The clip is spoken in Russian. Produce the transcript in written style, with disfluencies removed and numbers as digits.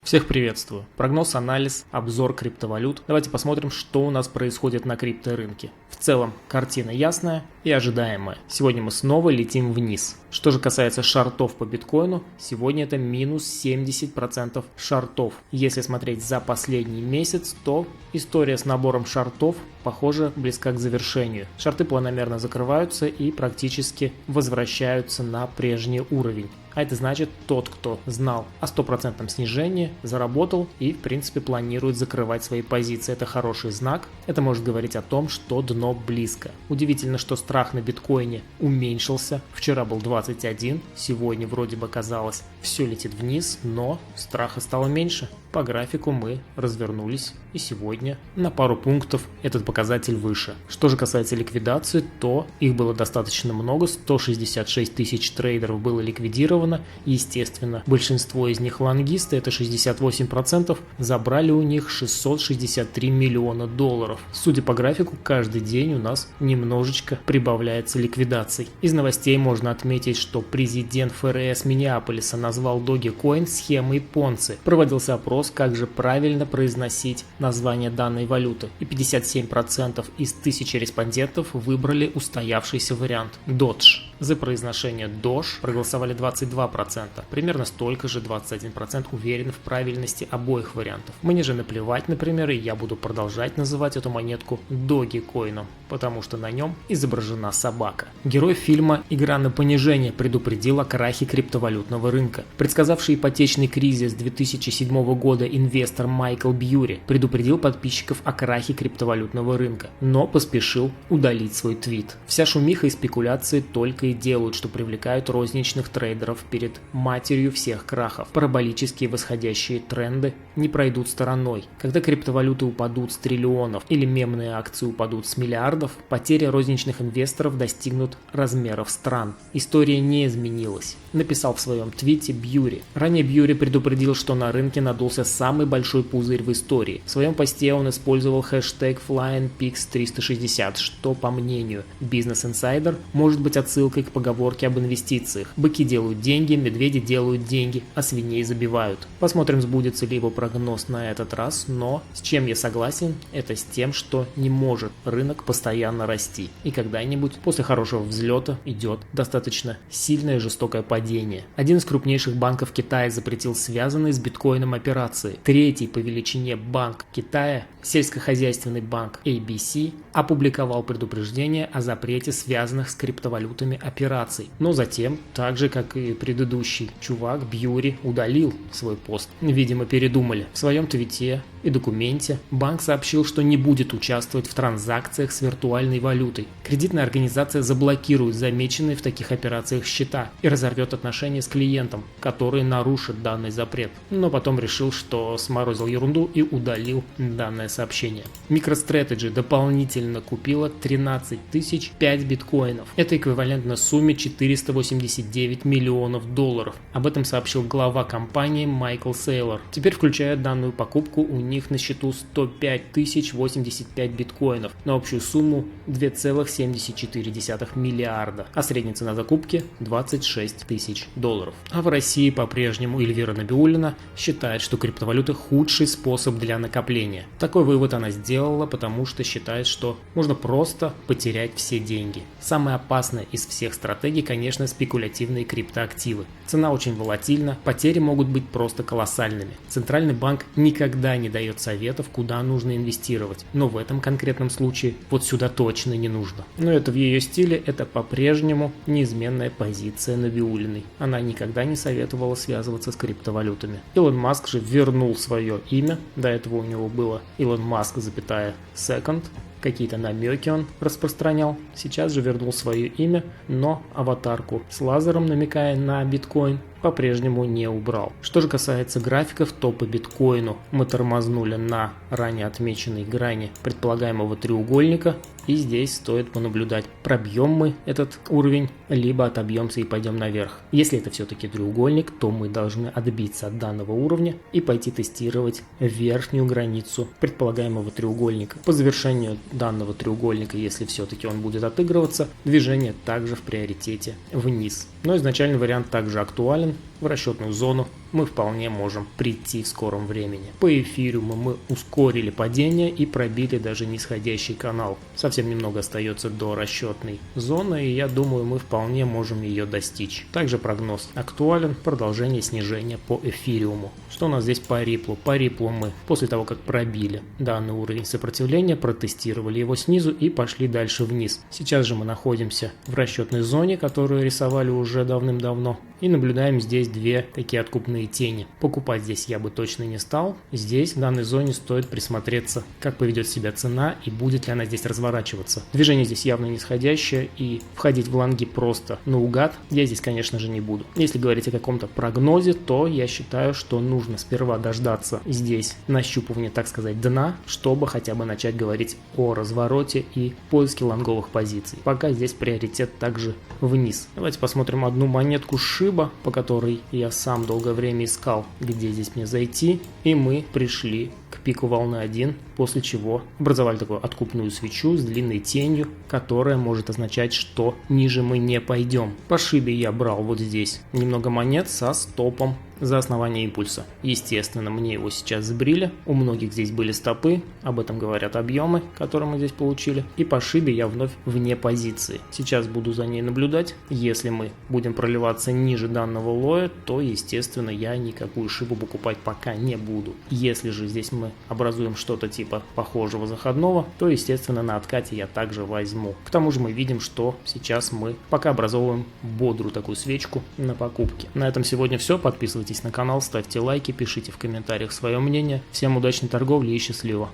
Всех приветствую. Прогноз, анализ, обзор криптовалют. Давайте посмотрим, что у нас происходит на крипторынке. В целом, картина ясная и ожидаемая. Сегодня мы снова летим вниз. Что же касается шортов по биткоину, сегодня это минус 70% шортов. Если смотреть за последний месяц, то история с набором шортов, похоже, близка к завершению. Шорты планомерно закрываются и практически возвращаются на прежний уровень. А это значит, тот, кто знал о 100% снижении, заработал и, в принципе, планирует закрывать свои позиции. Это хороший знак. Это может говорить о том, что дно близко. Удивительно, что страх на биткоине уменьшился. Вчера был 21, сегодня вроде бы казалось, все летит вниз, но страха стало меньше. По графику мы развернулись, и сегодня на пару пунктов этот показатель выше. Что же касается ликвидации, то их было достаточно много, 166 тысяч трейдеров было ликвидировано. Естественно, большинство из них лонгисты, это 68%, забрали у них 663 миллиона долларов. Судя по графику, каждый день у нас немножечко прибавляется ликвидаций. Из новостей можно отметить, что президент ФРС Миннеаполиса назвал Dogecoin схемой Понци. Проводился опрос, как же правильно произносить название данной валюты. И 57% из 1000 респондентов выбрали устоявшийся вариант Dodge. За произношение Doge проголосовали 22%. Примерно столько же, 21%, уверены в правильности обоих вариантов. Мне же наплевать, например, и я буду продолжать называть эту монетку Dogecoin, потому что на нем изображена собака. Герой фильма «Игра на понижение» предупредил о крахе криптовалютного рынка. Предсказавший ипотечный кризис 2007 года инвестор Майкл Бьюри предупредил подписчиков о крахе криптовалютного рынка, но поспешил удалить свой твит. Вся шумиха и спекуляции только и делают, что привлекают розничных трейдеров перед матерью всех крахов. Параболические восходящие тренды не пройдут стороной. Когда криптовалюты упадут с триллионов или мемные акции упадут с миллиардов, потери розничных инвесторов достигнут размеров стран. История не изменилась, написал в своем твите Бьюри. Ранее Бьюри предупредил, что на рынке надулся самый большой пузырь в истории. В своем посте он использовал хэштег FlyingPix360, что, по мнению Business Insider, может быть отсылкой к поговорке об инвестициях. Быки делают деньги, медведи делают деньги, а свиней забивают. Посмотрим, сбудется ли его прогноз на этот раз, но с чем я согласен, это с тем, что не может рынок постоянно расти. И когда-нибудь после хорошего взлета идет достаточно сильное и жестокое падение. Один из крупнейших банков Китая запретил связанные с биткоином операции. Третий по величине банк Китая, сельскохозяйственный банк ABC, опубликовал предупреждение о запрете связанных с криптовалютами операций. Но затем, так же как и предыдущий чувак, Бьюри удалил свой пост. Видимо, передумали. В своем твите и документе банк сообщил, что не будет участвовать в транзакциях с виртуальной валютой. Кредитная организация заблокирует замеченные в таких операциях счета и разорвет отношения с клиентом, который нарушит данный запрет. Но потом решил, что сморозил ерунду и удалил данное сообщение. MicroStrategy дополнительно купила 13 005 биткоинов. Это эквивалентно сумме 489 миллионов долларов. Об этом сообщил глава компании Майкл Сейлор. Теперь, включая данную покупку, у них на счету 105 085 биткоинов на общую сумму 2,74 миллиарда, а средняя цена закупки 26 тысяч долларов. А в России по-прежнему Эльвира Набиуллина считает, что криптовалюта худший способ для накопления. Такой вывод она сделала, потому что считает, что можно просто потерять все деньги. Самая опасная из всех стратегий, конечно, спекулятивные криптоактивы. Цена очень волатильна, потери могут быть просто колоссальными. Центральный банк никогда не дает советов, куда нужно инвестировать, но в этом конкретном случае вот сюда точно не нужно. Но это в ее стиле, это по-прежнему неизменная позиция Набиуллиной. Она никогда не советовала связываться с криптовалютами. Илон Маск же вернул свое имя, до этого у него было Илон Маск, second. Какие-то намеки он распространял. Сейчас же вернул свое имя, но аватарку с лазером, намекая на биткоин, по-прежнему не убрал. Что же касается графиков, то по биткоину мы тормознули на ранее отмеченной грани предполагаемого треугольника. И здесь стоит понаблюдать, пробьем мы этот уровень, либо отобьемся и пойдем наверх. Если это все-таки треугольник, то мы должны отбиться от данного уровня и пойти тестировать верхнюю границу предполагаемого треугольника. По завершению данного треугольника, если все-таки он будет отыгрываться, движение также в приоритете вниз. Но изначальный вариант также актуален, уровень, в расчетную зону мы вполне можем прийти в скором времени. По эфириуму мы ускорили падение и пробили даже нисходящий канал. Совсем немного остается до расчетной зоны, и я думаю, мы вполне можем ее достичь. Также прогноз актуален, продолжение снижения по эфириуму. Что у нас здесь по Ripple? По Ripple мы после того, как пробили данный уровень сопротивления, протестировали его снизу и пошли дальше вниз. Сейчас же мы находимся в расчетной зоне, которую рисовали уже давным-давно, и наблюдаем здесь две такие откупные тени. Покупать здесь я бы точно не стал. Здесь в данной зоне стоит присмотреться, как поведет себя цена и будет ли она здесь разворачиваться. Движение здесь явно нисходящее, и входить в лонги просто наугад я здесь, конечно же, не буду. Если говорить о каком-то прогнозе, то я считаю, что нужно сперва дождаться здесь нащупывания, так сказать, дна, чтобы хотя бы начать говорить о развороте и поиске лонговых позиций. Пока здесь приоритет также вниз. Давайте посмотрим одну монетку SHIB, по которой я сам долгое время искал, где здесь мне зайти, и мы пришли к пику волны 1, после чего образовали такую откупную свечу с длинной тенью, которая может означать, что ниже мы не пойдем. По SHIB я брал вот здесь немного монет со стопом за основание импульса. Естественно, мне его сейчас сбрили. У многих здесь были стопы, об этом говорят объемы, которые мы здесь получили. И по SHIB я вновь вне позиции. Сейчас буду за ней наблюдать. Если мы будем проливаться ниже данного лоя, то, естественно, я никакую SHIB покупать пока не буду. Если же здесь мы образуем что-то типа похожего заходного, то, естественно, на откате я также возьму. К тому же мы видим, что сейчас мы пока образовываем бодрую такую свечку на покупке. На этом сегодня все. Подписывайтесь на канал, ставьте лайки, пишите в комментариях свое мнение. Всем удачной торговли и счастливо!